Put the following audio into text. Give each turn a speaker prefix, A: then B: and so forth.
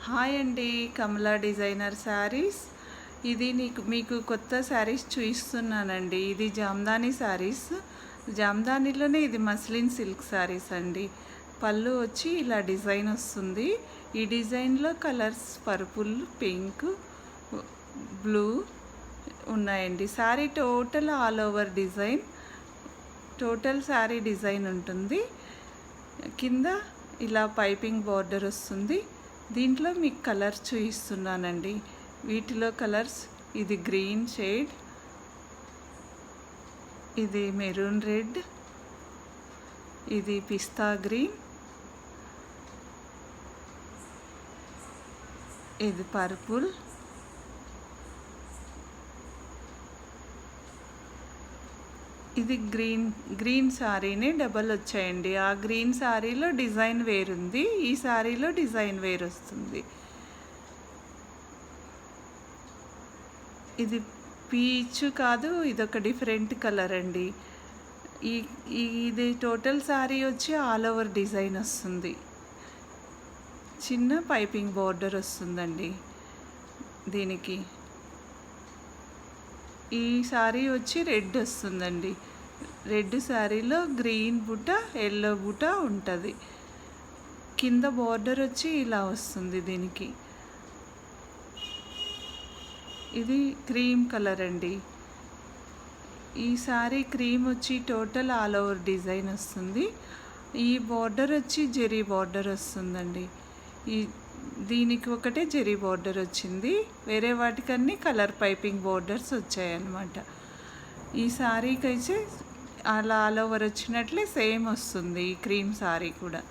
A: Hi అండి, కమలా designer saris. ఇది మీకు కొత్త శారీస్ చూపిస్తున్నానండి. ఇది జామ్దాని శారీస్. జామ్దానిలోనే ఇది మస్లిన్ సిల్క్ శారీస్ అండి. పళ్ళు వచ్చి ఇలా డిజైన్ వస్తుంది. ఈ డిజైన్లో కలర్స్ పర్పుల్, పింక్, బ్లూ ఉన్నాయండి. Sari total all over design, total sari design ఉంటుంది. కింద ఇలా పైపింగ్ బార్డర్ వస్తుంది. దీంట్లో మీకు కలర్స్ చూపిస్తున్నానండి. వీటిలో కలర్స్, ఇది గ్రీన్ షేడ్, ఇది మెరూన్ రెడ్, ఇది పిస్తా గ్రీన్, ఇది పర్పుల్, ఇది గ్రీన్ శారీనే డబల్ వచ్చాయండి. ఆ గ్రీన్ శారీలో డిజైన్ వేరుంది, ఈ శారీలో డిజైన్ వేరు వస్తుంది. ఇది పీచ్ కాదు, ఇదొక డిఫరెంట్ కలర్ అండి. ఇది టోటల్ శారీ వచ్చి ఆల్ ఓవర్ డిజైన్ వస్తుంది. చిన్న పైపింగ్ బార్డర్ వస్తుందండి దీనికి. ఈ శారీ వచ్చి రెడ్ వస్తుందండి. రెడ్ శారీలో గ్రీన్ బుట్ట, ఎల్లో బుట్ట ఉంటుంది. కింద బార్డర్ వచ్చి ఇలా వస్తుంది దీనికి. ఇది క్రీమ్ కలర్ అండి. ఈ శారీ క్రీమ్ వచ్చి టోటల్ ఆల్ ఓవర్ డిజైన్ వస్తుంది. ఈ బార్డర్ వచ్చి జెరీ బార్డర్ వస్తుందండి. దీనికి ఒకటే జెరీ బార్డర్ వచ్చింది, వేరే వాటికన్నీ కలర్ పైపింగ్ బార్డర్స్ వచ్చాయన్నమాట. ఈ శారీకి అయితే అలా ఆల్ ఓవర్ వచ్చినట్లే సేమ్ వస్తుంది ఈ క్రీమ్ శారీ కూడా.